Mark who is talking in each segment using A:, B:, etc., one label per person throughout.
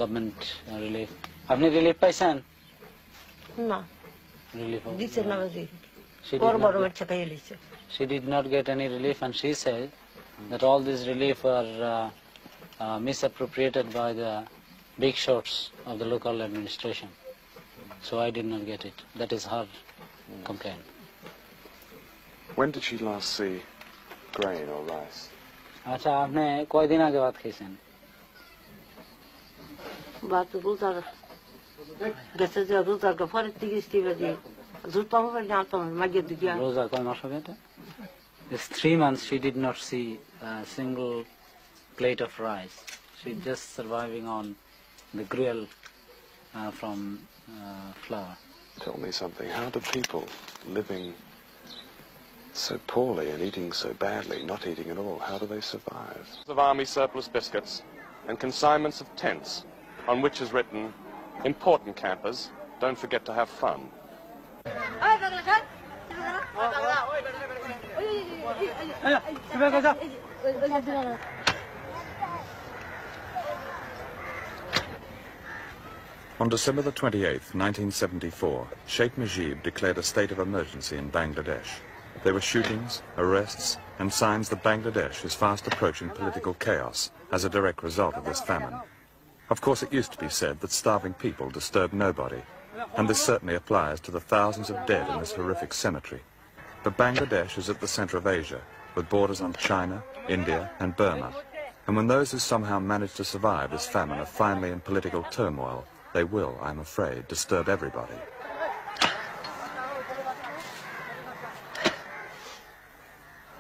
A: government relief. আপনি relief পাইছেন?
B: না।
A: Relief.
B: দিছে না বাজি।
A: She did not get any relief, and she said that all this relief are misappropriated by the big shots of the local administration. So I did not get it. That is her complaint.
C: When did she last see grain or rice?
A: আচ্ছা আপনি কয়দিন আগে ভাত খাইছেন?
B: ভাত রোজার গেছে যে রোজার পরে 30 বাজে জুতা হবে না তো মাগে দিকে
A: রোজা কয় মাস হবে এটা? It's 3 months she did not see a single plate of rice. She's just surviving on the gruel from flour.
C: Tell me something. How do people living so poorly and eating so badly, not eating at all, how do they survive?
D: Of army surplus biscuits and consignments of tents on which is written, important campers, don't forget to have fun.
E: On December the 28th, 1974, Sheikh Mujib declared a state of emergency in Bangladesh. There were shootings, arrests, and signs that Bangladesh is fast approaching political chaos as a direct result of this famine. Of course, it used to be said that starving people disturb nobody, and this certainly applies to the thousands of dead in this horrific cemetery. But Bangladesh is at the center of Asia, with borders on China, India, and Burma. And when those who somehow manage to survive this famine are finally in political turmoil, they will, I'm afraid, disturb everybody.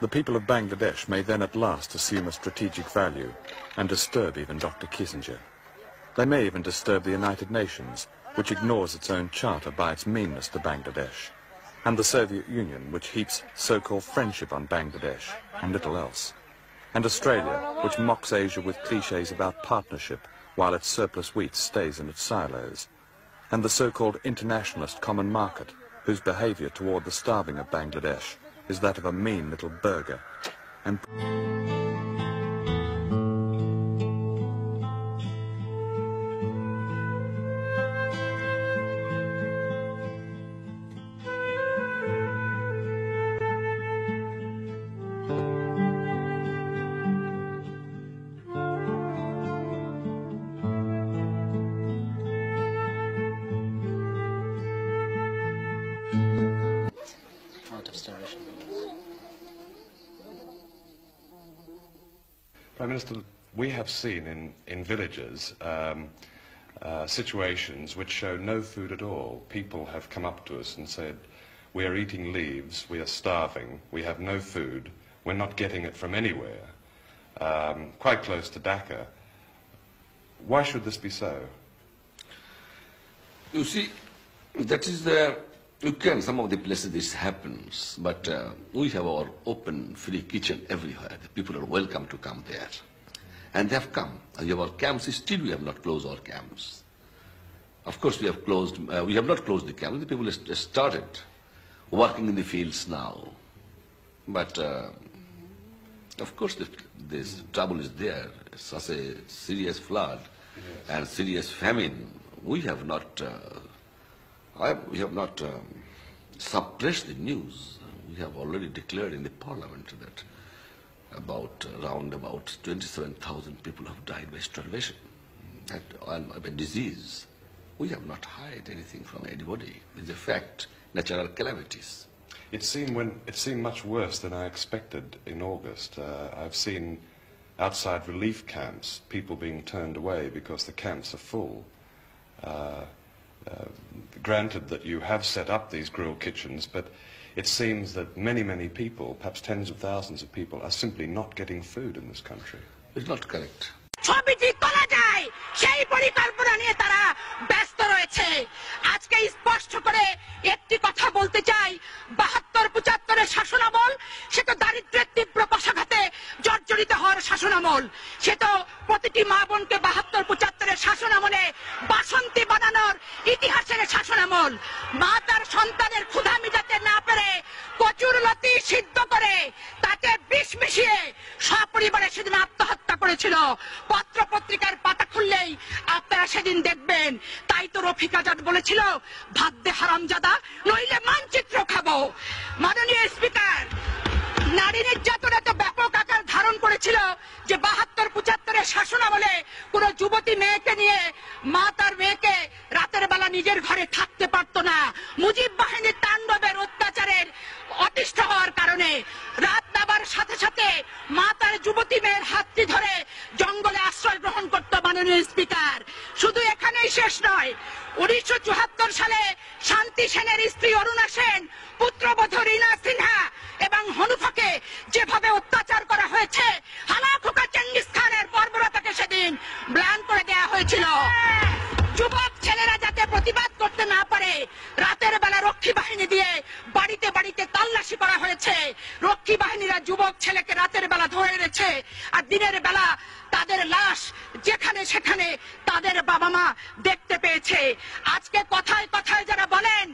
E: The people of Bangladesh may then at last assume a strategic value and disturb even Dr. Kissinger. They may even disturb the United Nations, which ignores its own charter by its meanness to Bangladesh, and the Soviet Union, which heaps so-called friendship on Bangladesh and little else, and Australia, which mocks Asia with cliches about partnership while its surplus wheat stays in its silos, and the so-called internationalist common market, whose behavior toward the starving of Bangladesh is that of a mean little burger. And
F: Prime Minister, we have seen in villages situations which show no food at all. People have come up to us and said, we are eating leaves, we are starving, we have no food, we're not getting it from anywhere, quite close to Dhaka. Why should this be so?
G: You see, that is the, some of the places this happens, but we have our open, free kitchen everywhere. The people are welcome to come there. And they have come. We have our camps, still we have not closed our camps. Of course we have closed, we have not closed the camps. The people have started working in the fields now. But of course this trouble is there. Such a serious flood and serious famine. We have not suppressed the news. We have already declared in the parliament that around about 27,000 people have died by starvation and by disease. We have not hid anything from anybody. It's a fact, natural calamities.
F: It seemed much worse than I expected in August. I've seen outside relief camps people being turned away because the camps are full. Granted that you have set up these grill kitchens, but it seems that many, many people, perhaps tens of thousands of people, are simply not getting food in this country.
G: It's not correct.
H: ছবিটি তোলা যায় সেই পরিকল্পনা নিয়ে তারা ব্যস্ত রয়েছে। আজকে স্পষ্ট করে একটি কথা বলতে চাই, ৭২-৭৫ শাসনামল সে তো দারিদ্র্যের তীব্র পশাঘাতে জর্জরিত হওয়ার শাসনামল। সে তো প্রতিটি মা বোনকে ৭২-৭৫ শাসনামলে বাসন্তী বানানোর ইতিহাসের শাসনামল। মা তার সন্তানের ক্ষুধা মিটাতে না পেরে কচুর লতি সিদ্ধ করে তাতে বিষ মিশিয়ে সপরিবারে সেদিন আত্মহত্যা করেছিল। পত্র পত্রিকার পাতা খুললেই আপনারা সেদিন দেখবেন। তাই তো রফিক আজাদ বলেছিল, ভাত দে হারামজাদা, নইলে মানচিত্র খাবো। মাননীয় স্পিকার, নারী নির্যাতন এত ব্যাপক আকার ধারণ করেছিল যে ৭২-৭৫ শাসনামলে কোন যুবতী মেয়েকে নিয়ে মা তার মেয়েকে রাতের বেলা নিজের ঘরে থাকতে পারতো না। মুজিব বাহিনীর তাণ্ডবের অত্যাচারের অতিষ্ঠ হওয়ার কারণে রাত নাবার সাথে সাথে মা তার যুবতী মেয়ের হাতটি ধরে জঙ্গলে আশ্রয় গ্রহণ করত। মাননীয় স্পিকার, শুধু এখানেই শেষ নয়, ১৯৭৪ সালে শান্তি সেনের স্ত্রী অরুণা সেন, পুত্রবধূ রীনা সিনহা এবং হনুফাকে যেভাবে অত্যাচার করা হয়েছে, হালাখোকা চেঙ্গিস খানের বর্বরতাকে সেদিন ম্লান করে দেওয়া হয়েছিল। যুবক ছেলেরা যাতে প্রতিবাদ করতে না পারে, রাতের বেলা রক্ষী বাহিনী দিয়ে বাড়িতে বাড়িতে তল্লাশি করা হয়েছে। রক্ষী বাহিনীরা যুবক ছেলেকে রাতের বেলা ধরে এনেছে, আর দিনের বেলা তাদের লাশ যেখানে সেখানে তাদের বাবা মা দেখতে পেয়েছে। আজকে কথায় কথায় যারা বলেন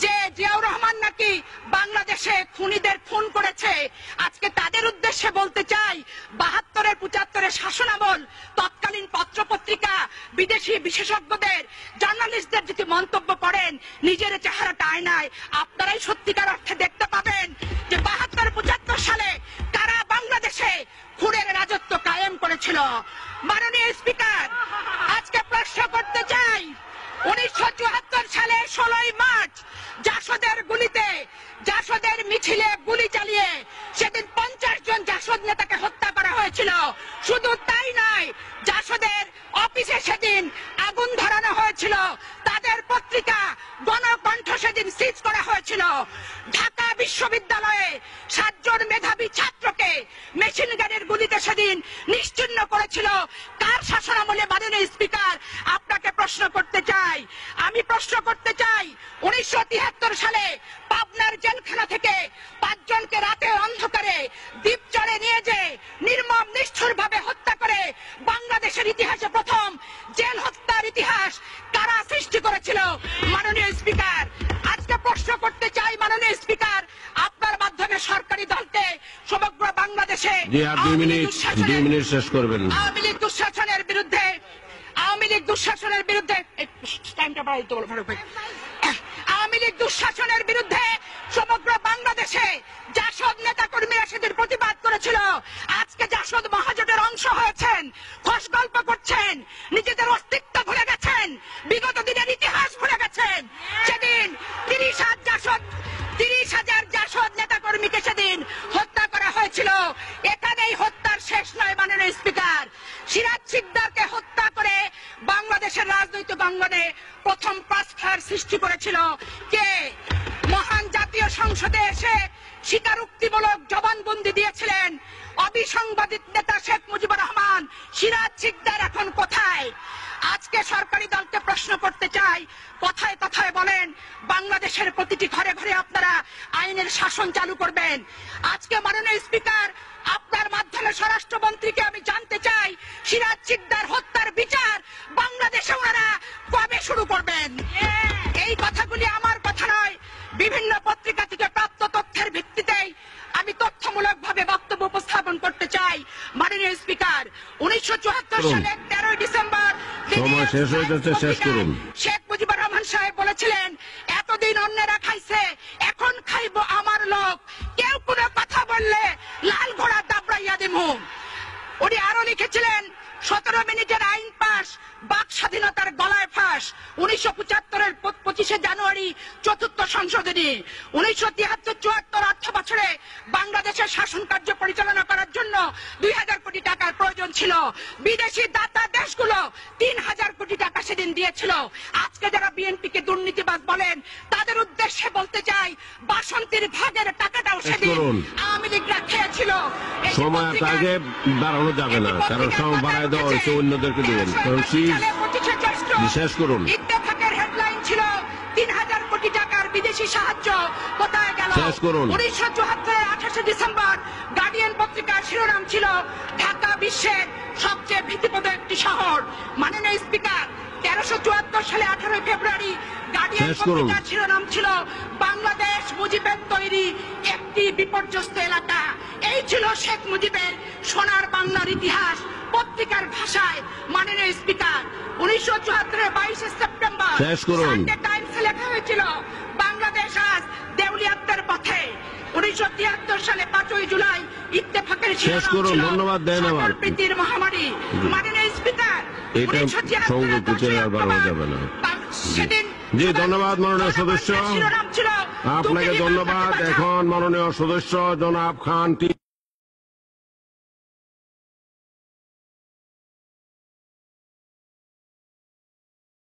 H: যে জিয়াউর রহমান নাকি বাংলাদেশে খুনিদের খুন করেছে, আজকে তাদের উদ্দেশ্যে বলতে চাই, ৭২-৭৫ শাসনামল তৎকালীন পত্রপত্রিকা, বিদেশি বিশেষজ্ঞদের, জার্নালিস্টদের যদি মন্তব্য করেন, নিজের চেহারাটা আয়নায় আপনারাই সত্যিকার অর্থে দেখতে পাবেন যে ৭২-৭৫ সালে কারা বাংলাদেশে খুনের রাজত্ব কায়েম করেছিল। মাননীয় স্পিকার, আজকে প্রশ্ন করতে চাই, ১৯৭৪ সালে ১৬ই মার্চ জাসদের গুলিতে, জাসদের মিছিলে গুলি চালিয়ে সেদিন ৫০ জন জাসদ নেতাকে হত্যা করা হয়েছিল। শুধু তাই নয়, জাসদের অফিসে সেদিন আগুন ধরানো হয়েছিল, তাদের পত্রিকা গণকণ্ঠ সেদিন সিজ করা হয়েছিল। ঢাকা বিশ্ববিদ্যালয়ে ৭ জন মেধাবী ছাত্রকে মেশিন গানের গুলিতে সেদিন নিশ্চিহ্ন করেছিল। কার শাসনামলে? মাননীয় স্পিকার, আপনাকে প্রশ্ন করতে চাই, আমি প্রশ্ন করতে চাই, ১৯৭৩ সালে পাবনার জেলখানা থেকে ৫ জনকে রাতে অন্ধকারে দ্বীপচরে নিয়ে যে নির্মম নিষ্ঠুর ভাবে হত্যা করে বাংলাদেশের ইতিহাসে প্রথম জেল হত্যার ইতিহাস কারা সৃষ্টি করেছিল? মাননীয় স্পিকার, আজকে প্রশ্ন করতে চাই, মাননীয় স্পিকার, আপনার মাধ্যমে সরকারি দলকে সমগ্র বাংলাদেশে
I: আওয়ামী লীগ দুঃশাসনের বিরুদ্ধে, আওয়ামী লীগ দুঃশাসনের বিরুদ্ধে সমগ্র বাংলাদেশে জাসদ নেতা কর্মীরা সেদিন প্রতিবাদ করেছিল। আজকে জাসদ মহাজোটের অংশ হয়েছেন, খোশ গল্প করছেন, নিজেদের অস্তিত্ব ভুলে গেছেন, বিগত দিনের ইতিহাস ভুলে গেছেন। সেদিন ৩০,০০০ জাসদ নেতা কর্মীকে সেদিন হত্যা করা হয়েছিল। এখানেই হত্যার শেষ নয়। মাননীয় স্পিকার, সিরাজ শিকদারকে হত্যা করে বাংলাদেশের রাজনৈতিক অঙ্গনে প্রথম ক্রসফায়ার সৃষ্টি করেছিল কে? মহান জাতীয় সংসদে এসে স্বীকারোক্তিমূলক জবানবন্দি দিয়েছিলেন অবিসংবাদিত নেতা শেখ মুজিবুর রহমান। সিরাজ শিকদার এখন কোথায়? আজকে সরকারি দলকে প্রশ্ন করতে চাই, কথায় কথায় বলেন বাংলাদেশের প্রতিটি ঘরে ঘরে আপনারা আইনের শাসন চালু করবেন। আজকে মাননীয় স্পিকার, আপনার মাধ্যমে স্বরাষ্ট্রমন্ত্রীকে আমি জানতে চাই, সিরাজ শিকদার হত্যার বিচার বাংলাদেশে ওনারা কবে শুরু করবেন? এই কথাগুলি আমার কথা নয়, বিভিন্ন পত্রিকা থেকে প্রাপ্ত তথ্যের ভিত্তিতেই আমি তথ্যমূলক ভাবে বক্তব্য উপস্থাপন করতে চাই। মাননীয় স্পিকার, ১৯৭৪ সালের ১৩ ডিসেম্বর শেখ মুজিবুর রহমান সাহেব বলেছিলেন, এতদিন অন্যেরা খাইছে, এখন খাইব আমার লোক, কেউ কোনো কথা বললে লাল ঘোড়া দাবড়াইয়া দিমু। উনি আরো লিখেছিলেন, ১৭ মিনিটের আইন পাস, বাক স্বাধীনতার গলায় ফাঁস। ১৯৭৫ ২৫ জানুয়ারি ৪র্থ সংশোধনী। ১৯৭৩-৭৪ অর্থ বছরে বাংলাদেশের শাসন কার্য পরিচালনা করার জন্য ২,০০০ কোটি টাকার প্রয়োজন ছিল। বিদেশি দাতা দেশগুলো ৩,০০০ কোটি টাকা সেদিন দিয়েছিল। আজকে যারা বিএনপিকে দুর্নীতিবাজ বলেন, তাদের উদ্দেশ্যে বলতে চাই, বাসন্তীর ভাগের টাকাটাও সেদিন আওয়ামী লীগরা খেয়েছিল। সময় আগে দাঁড়ানো যাবে না, কারণ সময় বাড়ায় দেওয়া হয়েছে, অন্যদেরকে দেবেন। বিশেষ করুন,
H: ইত্তেফাকের হেডলাইন ছিল ৩,০০০ কোটি টাকার বিদেশি সাহায্য কোথায় গেল? ১৯৭৪-এর ২৮ ডিসেম্বর গার্ডিয়ান পত্রিকার শিরোনাম ছিল, ঢাকা বিশ্বের সবচেয়ে ভীতিপ্রদ একটি শহর। মাননীয় স্পিকার, ১৩৭৪ সালে ১৮ ফেব্রুয়ারি গার্ডিয়ান
I: সেই পত্রিকার শিরোনাম ছিল বাংলাদেশ মুজিবের তৈরি একটি বিপর্যস্ত এলাকা। এই ছিল শেখ মুজিবের সোনার বাংলার ইতিহাস পত্রিকার ভাষায়। মাননীয় স্পিকার, 1974 22 সেপ্টেম্বর সানডে টাইমসে লেখা হয়েছিল বাংলাদেশ আজ দেউলিয়াত্বের পথে। 1973 সালে 5 জুলাই ইত্তেফাকের শিরোনাম ছিল সকল প্রীতির মহামারী। মাননীয় স্পিকার, 1973
J: জি ধন্যবাদ মাননীয় সদস্য, আপনাকে ধন্যবাদ। এখন মাননীয় সদস্য জনাব খান